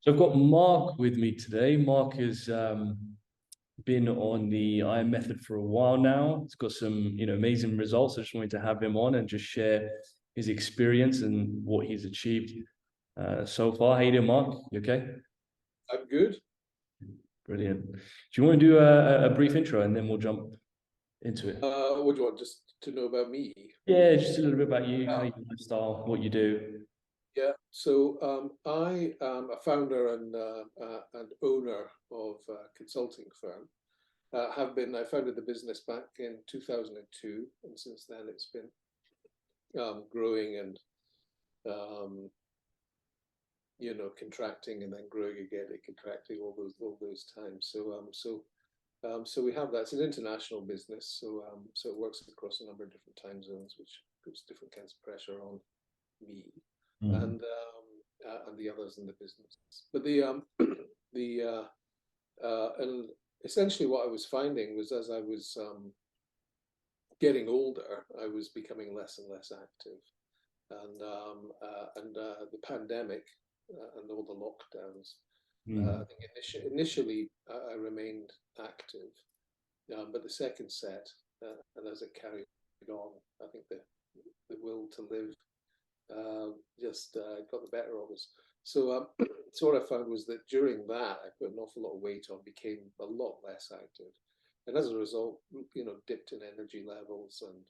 So I've got Mark with me today. Mark has been on the IM method for a while now. He's got some, amazing results. I just wanted to have him on and just share his experience and what he's achieved so far. How you doing, Mark? You okay? I'm good. Brilliant. Do you want to do a brief intro and then we'll jump into it? What do you want just to know about me? Yeah, just a little bit about you, kind Yeah. of your lifestyle, what you do. Yeah. So I am a founder and owner of a consulting firm. Have been. I founded the business back in 2002, and since then it's been growing and um, contracting and then growing again and contracting all those times. So we have that. It's an international business, so it works across a number of different time zones, which puts different kinds of pressure on me Mm. and the others in the business. But the and essentially what I was finding was as I was getting older, I was becoming less and less active, and the pandemic and all the lockdowns. I Mm. think initially I remained active, but the second set, and as it carried on, I think the will to live just got the better of us. So what I found was that during that, I put an awful lot of weight on, became a lot less active, and as a result, dipped in energy levels and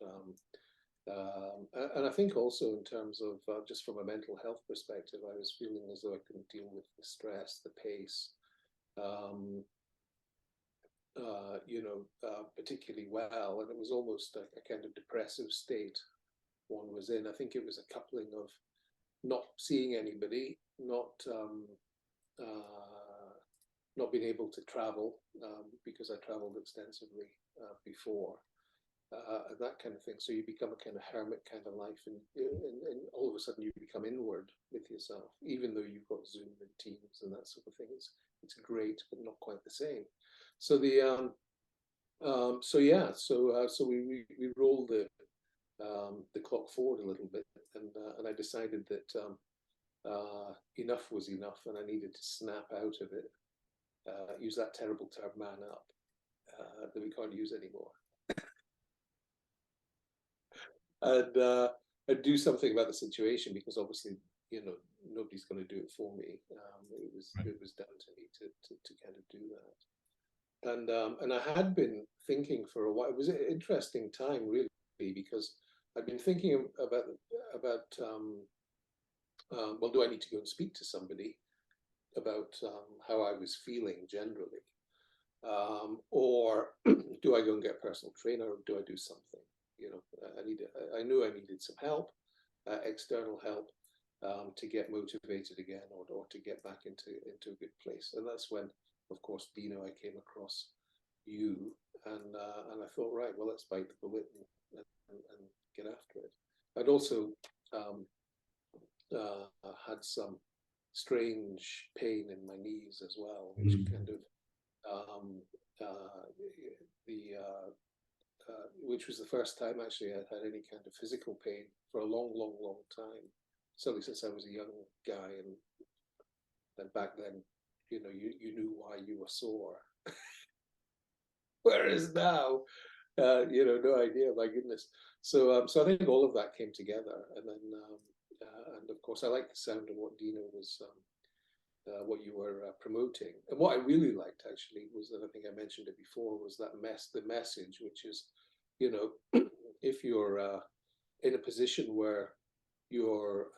I think also in terms of just from a mental health perspective, I was feeling as though I couldn't deal with the stress, the pace, um, particularly well, and it was almost like a kind of depressive state one was in. I think it was a coupling of not seeing anybody, uh, not being able to travel because I travelled extensively before, and that kind of thing. So you become a kind of hermit kind of life, and all of a sudden you become inward with yourself, even though you've got Zoom and Teams and that sort of thing. It's great, but not quite the same. So so we rolled the clock forward a little bit, and I decided that enough was enough, and I needed to snap out of it. Use that terrible term, man up, that we can't use anymore, and do something about the situation because obviously, nobody's going to do it for me. It was down to me to kind of do that. And I had been thinking for a while. It was an interesting time, really, because I'd been thinking about well, do I need to go and speak to somebody about how I was feeling generally, or do I go and get a personal trainer, or do I do something? I knew I needed some help, external help, to get motivated again, or to get back into a good place. And that's when, of course, Dino, I came across you, and I thought, right, well, let's bite the bullet and get after it. I'd also had some strange pain in my knees as well, which Mm. kind of um, the which was the first time actually I'd had any kind of physical pain for a long, long, long time. Certainly since I was a young guy, and back then, you knew why you were sore. Whereas now, no idea. My goodness. So I think all of that came together, and then and of course I like the sound of what Dino was, what you were promoting, and what I really liked actually was that I think I mentioned it before was the message, which is, if you're in a position where you're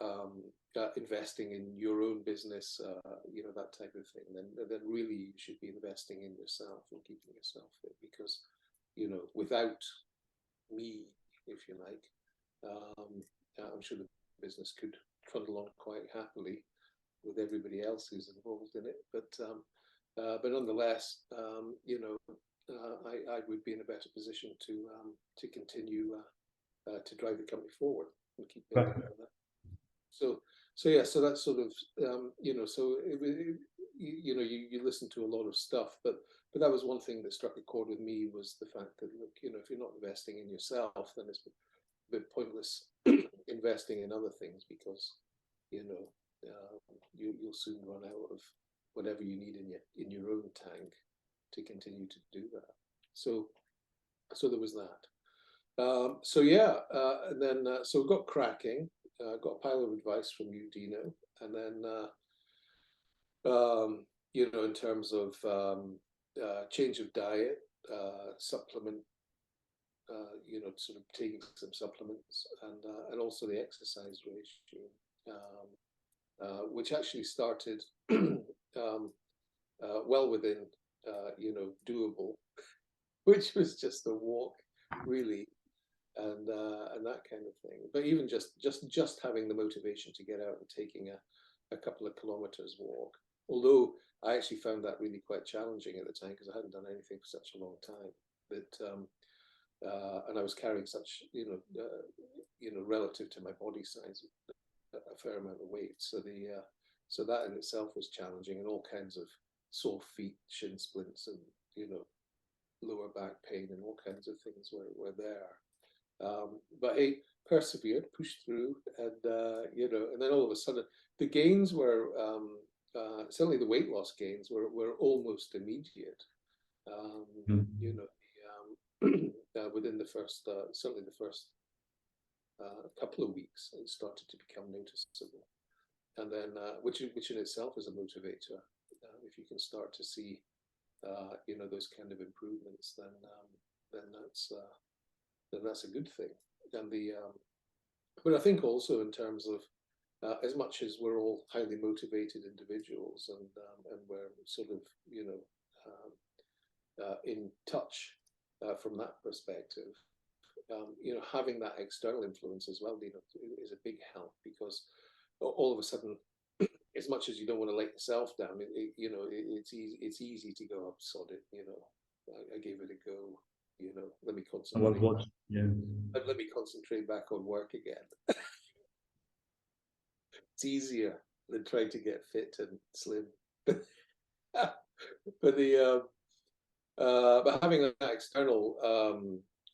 investing in your own business, that type of thing, then really you should be investing in yourself and keeping yourself fit because, without me, if you like, I'm sure the business could trundle on quite happily with everybody else who's involved in it. But nonetheless, I would be in a better position to continue to drive the company forward and keep building on that. So that's sort of so you listen to a lot of stuff, but that was one thing that struck a chord with me was the fact that, look, if you're not investing in yourself, then it's a bit pointless investing in other things because you'll soon run out of whatever you need in your own tank to continue to do that. So there was that. So yeah, and then so we got cracking. Got a pile of advice from you, Dino, and then you know, in terms of change of diet, supplement, you know, sort of taking some supplements, and also the exercise regime, which actually started well within, you know, doable, which was just a walk, really, and that kind of thing. But even just having the motivation to get out and taking a couple of kilometers walk, although I actually found that really quite challenging at the time because I hadn't done anything for such a long time. But and I was carrying such, you know, relative to my body size, a fair amount of weight. So so that in itself was challenging, and all kinds of sore feet, shin splints, and, you know, lower back pain, and all kinds of things were there. But hey, persevered, pushed through, and you know, and then all of a sudden the gains were certainly the weight loss gains were almost immediate. You know, within the first certainly the first couple of weeks, it started to become noticeable, and then which in itself is a motivator. If you can start to see you know, those kind of improvements, then that's a good thing. And but I think also in terms of as much as we're all highly motivated individuals, and we're sort of, you know, in touch from that perspective, you know, having that external influence as well, you know, is a big help, because all of a sudden, as much as you don't want to let yourself down, you know, it's easy to go, sod it, you know, I gave it a go, you know, let me concentrate. Let me concentrate back on work again. It's easier than trying to get fit and slim. But but having that external,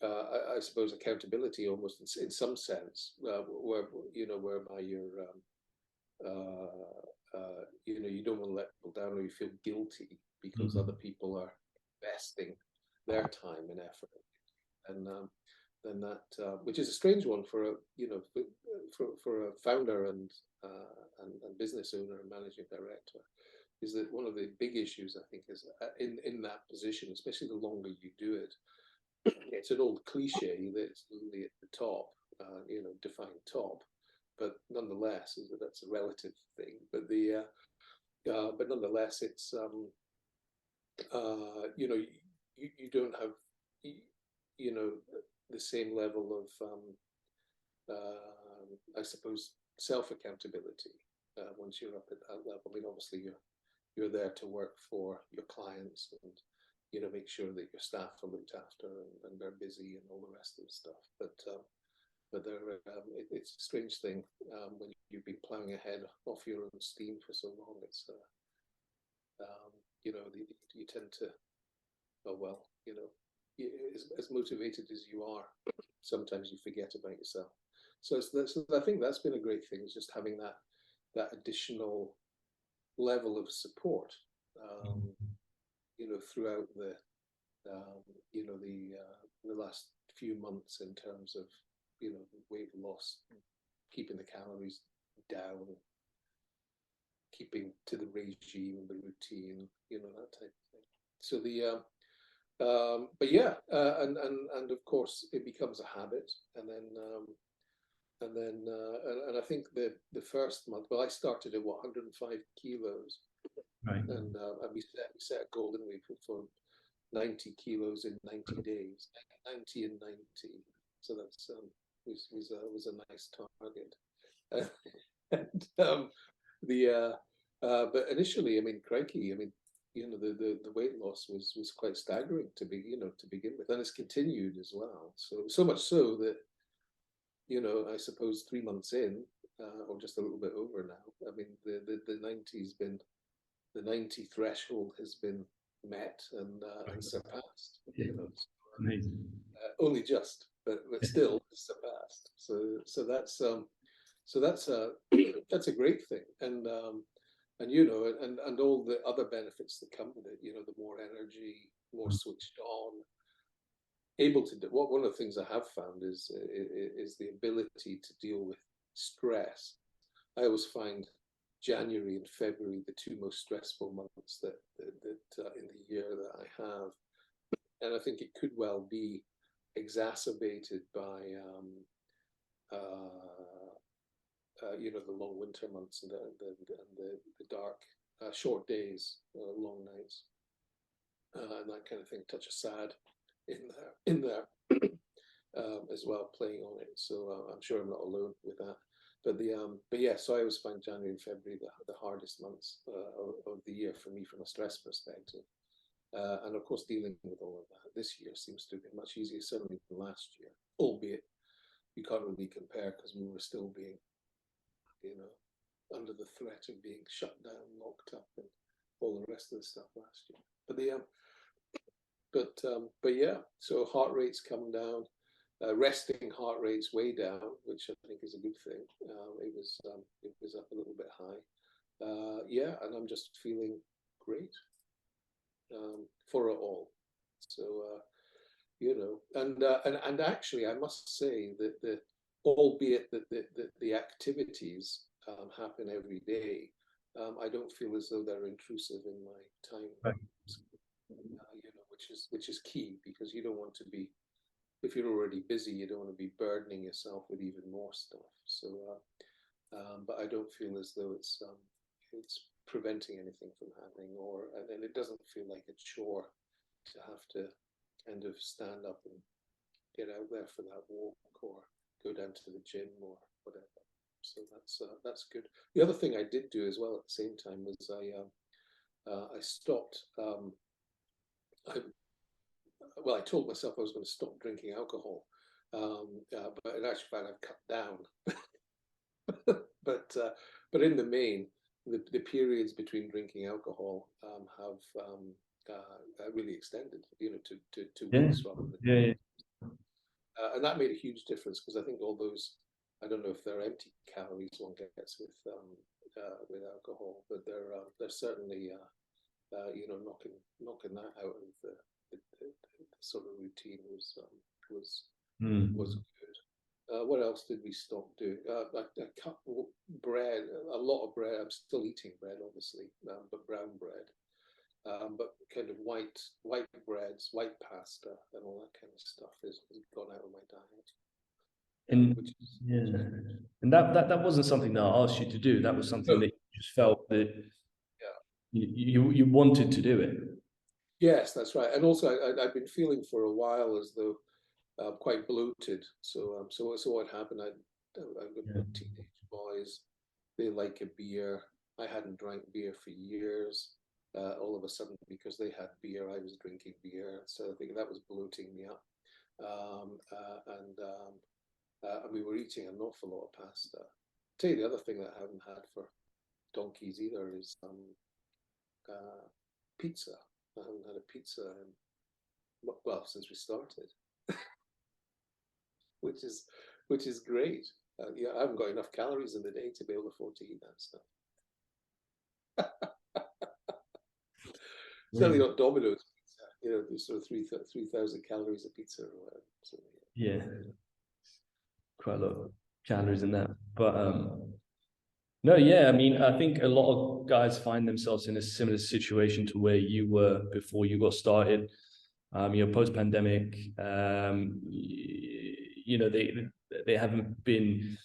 I suppose, accountability almost in some sense, where, you know, whereby you're you know, you don't want to let people down, or you feel guilty because other people are investing their time and effort, and then that, which is a strange one for a, you know, for a founder and business owner and managing director, is that one of the big issues, I think, is in that position, especially the longer you do it. It's an old cliche that it's only at the top, you know, define top, but nonetheless, that's a relative thing. But but nonetheless, it's you know, you don't have, you know, the same level of I suppose, self accountability once you're up at that level. I mean, obviously you're there to work for your clients, and, you know, make sure that your staff are looked after, and they're busy and all the rest of the stuff. But it's a strange thing when you've been plowing ahead off your own steam for so long. It's you know, you tend to, oh well, you know, as motivated as you are, sometimes you forget about yourself. So I think that's been a great thing, is just having that additional level of support, you know, throughout the you know, the last few months, in terms of, you know, weight loss, keeping the calories down, keeping to the regime, the routine, you know, that type of thing. So but yeah, and of course it becomes a habit, and I think the first month, well, I started at 105 kilos, Right. and we set a goal, didn't we, for 90 kilos in 90 days, 90 and 90. So that's was a nice target. And but initially, I mean, crikey, I mean, you know, the weight loss was quite staggering to begin with, and it's continued as well. So much so that, you know, I suppose 3 months in, or just a little bit over now, I mean, the 90 threshold has been met and surpassed. You know, Amazing. only just, but still surpassed. So that's So that's a that's a great thing, and you know, and all the other benefits that come with it. You know, the more energy, more switched on, able to do. One of the things I have found is the ability to deal with stress. I always find January and February the two most stressful months that in the year that I have, and I think it could well be exacerbated by you know, the long winter months and the dark short days, long nights, and that kind of thing. Touch of sad in there as well, playing on it. So I'm sure I'm not alone with that. But yeah, so I always find January and February the hardest months of the year for me from a stress perspective. And of course, dealing with all of that this year seems to be much easier, certainly than last year, albeit you can't really compare because we were still being, you know, under the threat of being shut down, locked up, and all the rest of the stuff last year. But yeah, so heart rates come down, resting heart rates way down, which I think is a good thing. It was up a little bit high. Yeah, and I'm just feeling great for it all. So you know, and actually, I must say that albeit that the activities happen every day, I don't feel as though they're intrusive in my time. Right. You know, which is key, because you don't want to be, if you're already busy, you don't want to be burdening yourself with even more stuff. So, but I don't feel as though it's preventing anything from happening, and it doesn't feel like a chore to have to kind of stand up and get out there for that walk or go down to the gym or whatever. So that's good. The other thing I did do as well at the same time was I stopped. I told myself I was going to stop drinking alcohol, but in actual fact I've cut down. But in the main, the periods between drinking alcohol have really extended, you know, to weeks rather than. Yeah. And that made a huge difference, because I think all those, I don't know if they're empty calories one gets with alcohol, but they're certainly you know, knocking that out of the sort of routine was good. What else did we stop doing? I cut bread, a lot of bread. I'm still eating bread, obviously, but brown bread. But kind of white breads, white pasta, and all that kind of stuff has gone out of my diet. And that wasn't something that I asked you to do. That was something that you just felt that you wanted to do it. Yes, that's right. And also, I've been feeling for a while as though quite bloated. So what happened? I've got teenage boys. They like a beer. I hadn't drank beer for years. All of a sudden, because they had beer, I was drinking beer. So I think that was bloating me up. And we were eating an awful lot of pasta. I'll tell you the other thing that I haven't had for donkeys either is pizza. I haven't had a pizza since we started, which is great. Yeah, I haven't got enough calories in the day to be able to afford to eat that stuff. Certainly not Domino's pizza, you know, the sort of 3,000 calories a pizza or whatever. So, yeah, quite a lot of calories in that. But no, yeah, I mean, I think a lot of guys find themselves in a similar situation to where you were before you got started. You know, post-pandemic, you know, they haven't been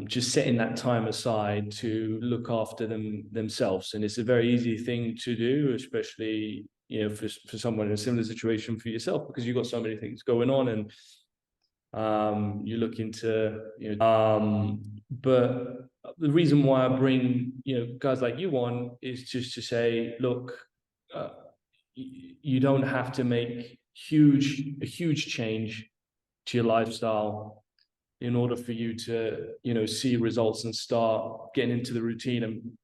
just setting that time aside to look after themselves, and it's a very easy thing to do, especially, you know, for someone in a similar situation for yourself, because you've got so many things going on, and you're looking to, you know, but the reason why I bring, you know, guys like you on is just to say, look, you don't have to make a huge change to your lifestyle in order for you to, you know, see results and start getting into the routine and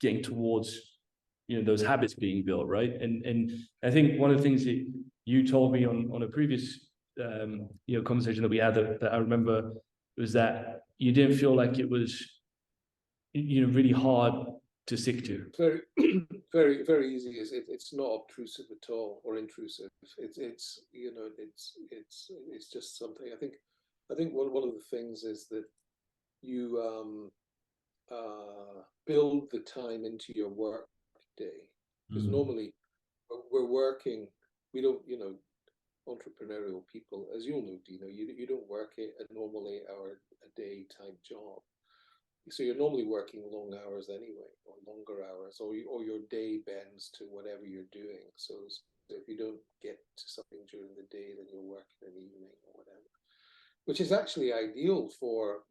getting towards, you know, those habits being built, right? And I think one of the things that you told me on a previous you know, conversation that we had that I remember was that you didn't feel like it was, really hard to stick to? Very, very, very easy. It's not obtrusive at all or intrusive. It's it's just something. I think one of the things is that you build the time into your work day, because normally we're working. We don't, entrepreneurial people, as you all know, Dino, you don't work a normal 8 hour a day type job. So you're normally working long hours anyway, or longer hours, or your day bends to whatever you're doing. So if you don't get to something during the day, then you'll work in the evening or whatever, which is actually ideal for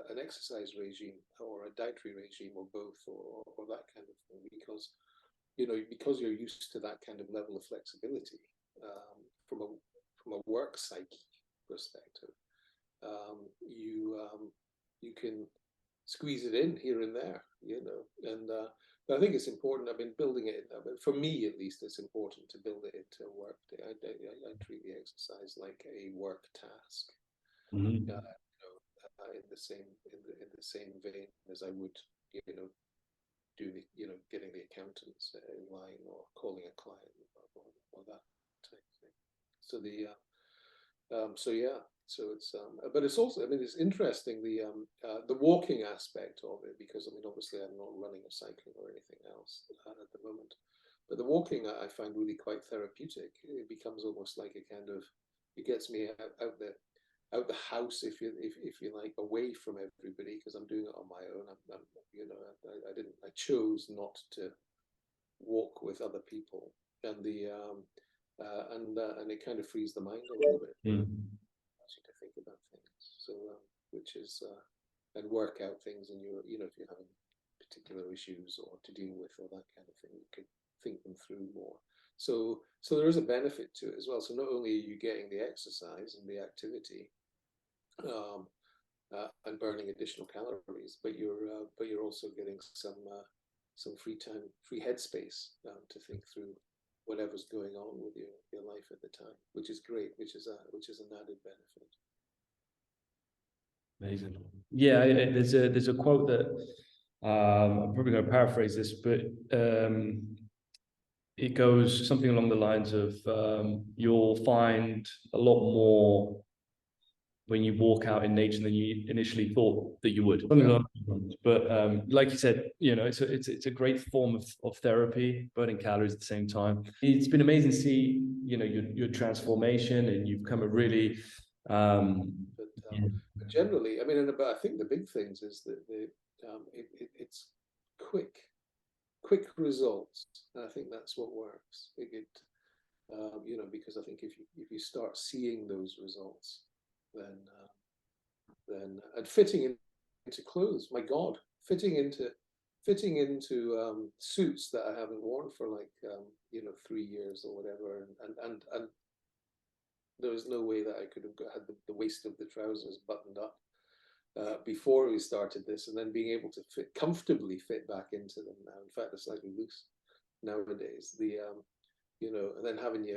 an exercise regime or a dietary regime or both, or that kind of thing, because because you're used to that kind of level of flexibility from a work psyche perspective. You can squeeze it in here and there, and but I think it's important. I've been building it. For me, at least, it's important to build it into a work day. I treat the exercise like a work task, in the same vein as I would, do getting the accountants in line or calling a client or that type of thing. So so it's but it's also, I mean, it's interesting, the walking aspect of it, because I mean, obviously I'm not running or cycling or anything else at the moment, but the walking I find really quite therapeutic. It becomes almost like a kind of, it gets me out the house, if you like, away from everybody, because I'm doing it on my own. I chose not to walk with other people, and and it kind of frees the mind a little bit, to think about things. So which is and work out things, and if you're having particular issues or to deal with or that kind of thing, you can think them through more. So there is a benefit to it as well. So not only are you getting the exercise and the activity, and burning additional calories, but you're also getting some free time, free headspace to think through whatever's going on with your life at the time, which is great, which is an added benefit. Amazing. Yeah, there's a quote that I'm probably going to paraphrase this, but it goes something along the lines of you'll find a lot more when you walk out in nature than you initially thought that you would. But like you said, it's a great form of therapy, burning calories at the same time. It's been amazing to see, your transformation, and you've come a really. But generally, I mean, but I think the big things is that it's quick results, and I think that's what works. Because I think if you start seeing those results, then and fitting into clothes, my God, fitting into suits that I haven't worn for like 3 years or whatever, and there was no way that I could have had the waist of the trousers buttoned up before we started this, and then being able to comfortably fit back into them now. In fact, they're slightly loose nowadays. And then having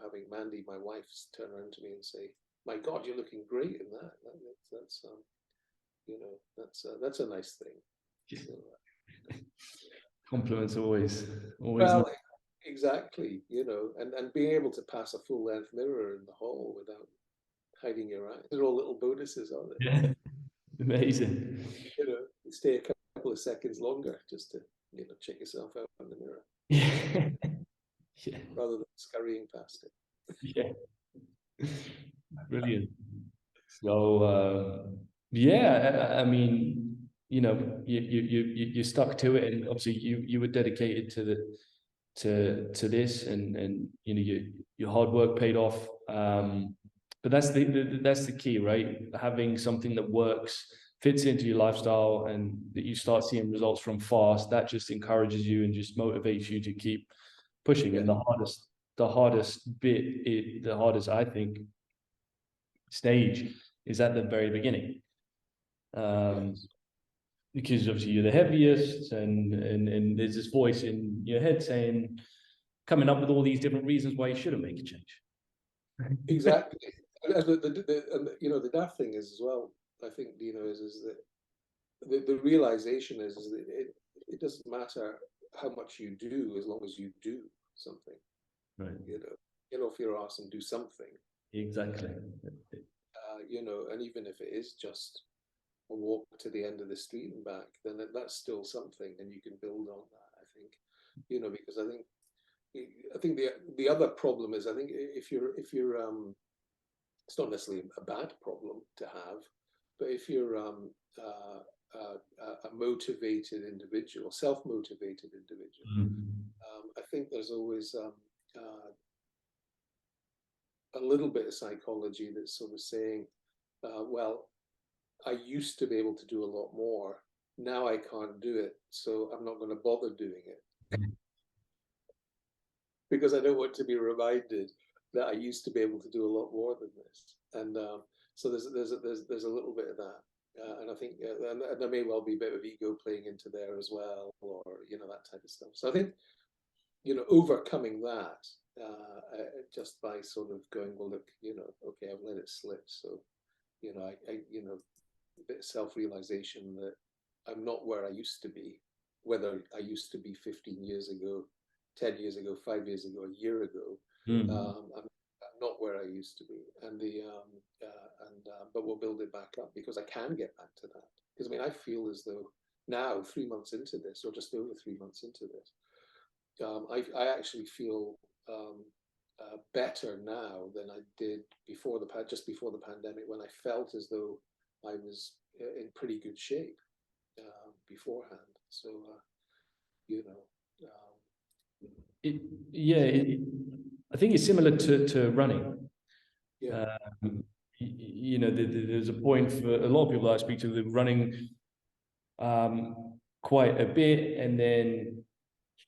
having Mandy, my wife, turn around to me and say, "My God, you're looking great in that." That's a nice thing. So, compliments always well, nice. Exactly, and being able to pass a full length mirror in the hall without hiding your eyes. They're all little bonuses, aren't they? Yeah. Amazing. Stay a couple of seconds longer just to check yourself out in the mirror. Yeah. Yeah. Rather than scurrying past it. Yeah. Brilliant. So I mean, you stuck to it, and obviously you were dedicated to this, and your hard work paid off. But that's the key, right? Having something that works, fits into your lifestyle, and that you start seeing results from fast, that just encourages you and just motivates you to keep pushing. Yeah. And the hardest I think stage is at the very beginning, because obviously you're the heaviest, and there's this voice in your head coming up with all these different reasons why you shouldn't make a change. Exactly. And the daft thing is as well, I think, Dino, is that the realization is that it doesn't matter how much you do as long as you do something. Right. Get off your ass and do something. Exactly. And even if it is just a walk to the end of the street and back, then that's still something, and you can build on that. I think, because I think the other problem is, I think if you're it's not necessarily a bad problem to have, but if you're a motivated individual, self-motivated individual, I think there's always a little bit of psychology that's sort of saying, well, I used to be able to do a lot more. Now I can't do it, so I'm not going to bother doing it because I don't want to be reminded that I used to be able to do a lot more than this. And so there's a little bit of that, and I think and there may well be a bit of ego playing into there as well, or that type of stuff. So I think overcoming that just by sort of going, well, look, okay, I've let it slip, so I a bit of self-realization that I'm not where I used to be, whether I used to be 15 years ago, 10 years ago, 5 years ago, a year ago. I'm not where I used to be, and but we'll build it back up because I can get back to that. Because I feel as though now, 3 months into this, or just over 3 months into this, I actually feel better now than I did just before the pandemic, when I felt as though I was in pretty good shape beforehand. So I think it's similar to running. yeah. There's a point for a lot of people that I speak to, they're running quite a bit, and then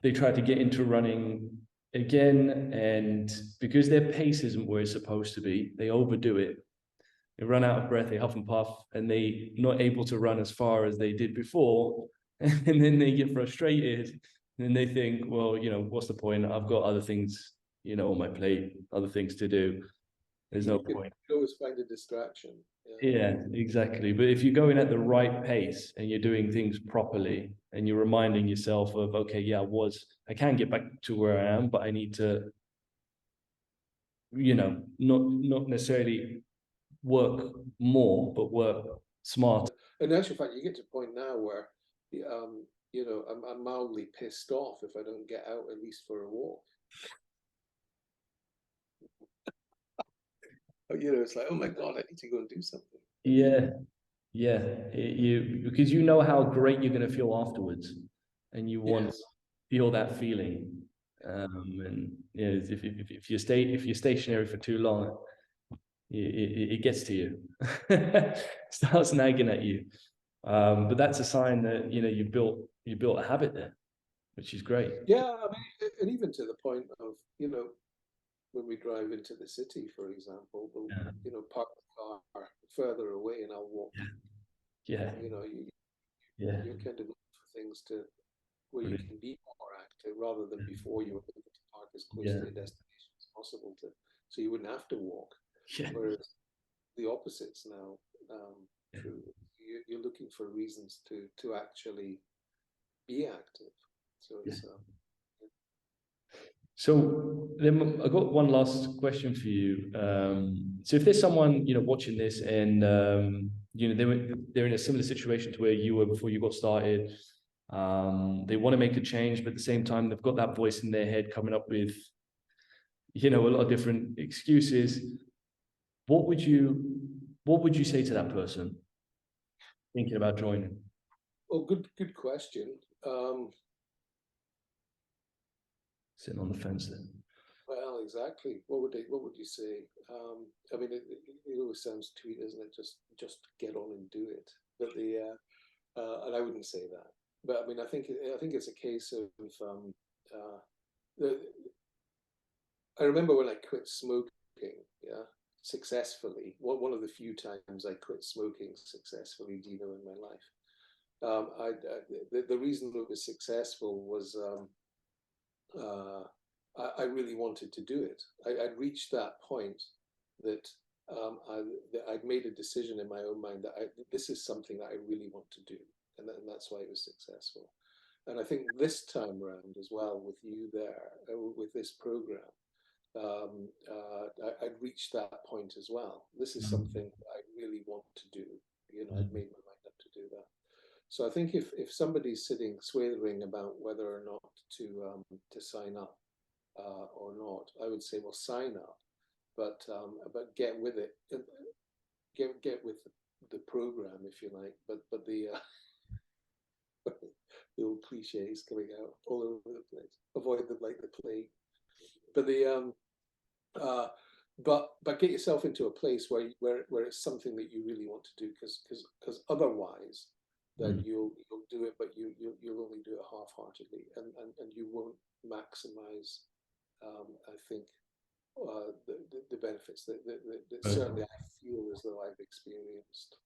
they try to get into running again, and because their pace isn't where it's supposed to be, they overdo it. They run out of breath, they huff and puff, and they're not able to run as far as they did before. And then they get frustrated, and then they think, well, what's the point? I've got other things, on my plate, other things to do. There's no point. You always find a distraction. Yeah, exactly. But if you're going at the right pace and you're doing things properly, and you're reminding yourself of, okay, yeah, I can get back to where I am, but I need to, not necessarily work more, but work smarter. In actual fact, you get to a point now where, I'm mildly pissed off if I don't get out at least for a walk. It's like, oh my God, I need to go and do something. Yeah, because you know how great you're going to feel afterwards, and you want to feel that feeling. And if you're stationary for too long, it gets to you, starts nagging at you. But that's a sign that you built a habit there, which is great. Yeah, and even to the point of when we drive into the city, for example, we'll park the car further away, and I'll walk. Yeah. You're kind of looking for things where you can be more active, rather than before you were looking to park as close to your destination as possible so you wouldn't have to walk. Whereas the opposite's now true. You're looking for reasons to actually be active. So it's So then I got one last question for you. So if there's someone watching this, and they're in a similar situation to where you were before you got started, they want to make a change, but at the same time they've got that voice in their head coming up with a lot of different excuses. What would you say to that person thinking about joining? Well, good question. Sitting on the fence then. Well, exactly. What would you say? It always sounds sweet, isn't it? Just get on and do it. But and I wouldn't say that. But I think it's a case of I remember when I quit smoking, successfully. One of the few times I quit smoking successfully, Dino, in my life. The reason it was successful was I really wanted to do it. I'd reached that point that I'd made a decision in my own mind that this is something that I really want to do, and that's why it was successful. And I think this time round as well, with you there, with this program, I'd reached that point as well. This is something I really want to do. You know, I'd made my mind up to do that. So I think if somebody's sitting swaying about whether or not to sign up or not, I would say, well, sign up, but get with it, get with the program, if you like. But the the old cliches coming out all over the place. Avoid them like the plague. But the but get yourself into a place where it's something that you really want to do, because otherwise then you'll do it, but you'll only do it half-heartedly, and you won't maximize I think the benefits that certainly I feel as though I've experienced.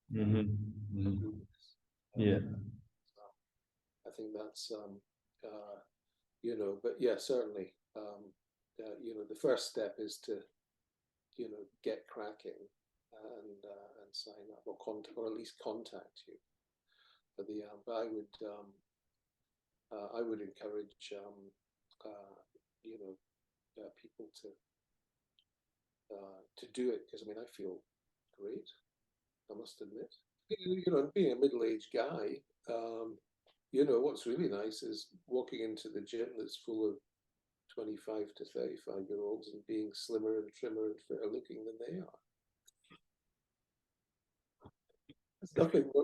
Yeah. I think that's you know, but yeah, certainly you know, the first step is to, you know, get cracking and sign up, or contact, or at least contact you. But the but I would encourage you know, people to do it, because I mean, I feel great, I must admit. You know, being a middle-aged guy, you know, what's really nice is walking into the gym that's full of 25 to 35-year-olds and being slimmer and trimmer and fitter looking than they are.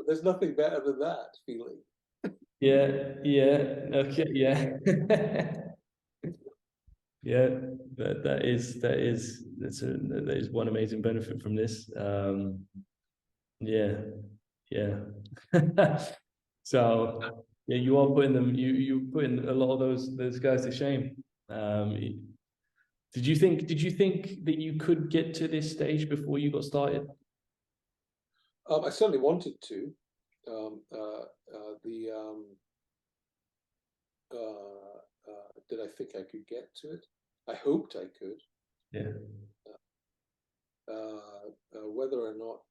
There's nothing better than that feeling. Yeah, yeah, okay, yeah. Yeah, that is one amazing benefit from this. Yeah, yeah. So yeah, you are putting them, you putting a lot of those guys to shame. Did you think that you could get to this stage before you got started? I certainly wanted to. Did I think I could get to it? I hoped I could. Yeah. Whether or not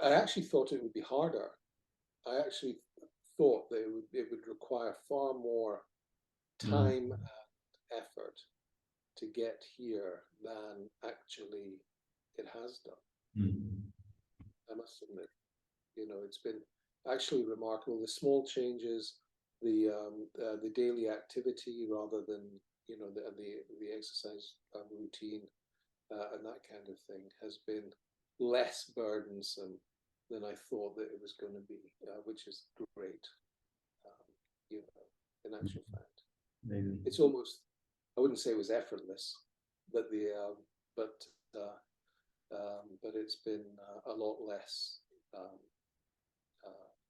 I actually thought it would be harder. I actually thought that it would require far more time and effort to get here than actually it has done. I must admit, you know, it's been actually remarkable. The small changes, the daily activity rather than, you know, the exercise routine and that kind of thing has been less burdensome than I thought that it was going to be, which is great. You know, in actual fact, it's almost, I wouldn't say it was effortless, but but it's been a lot less,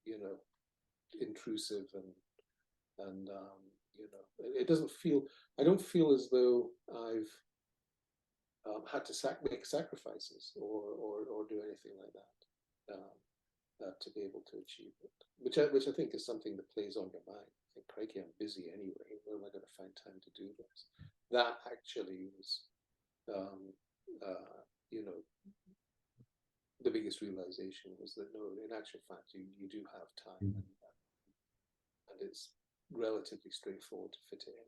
you know, intrusive and you know, it doesn't feel. I don't feel as though I've had to make sacrifices or do anything like that to be able to achieve it, which I think is something that plays on your mind. I think, crikey, I'm busy anyway. Where am I going to find time to do this? That actually was, you know, the biggest realization was that no, in actual fact, you do have time, and it's relatively straightforward to fit it in.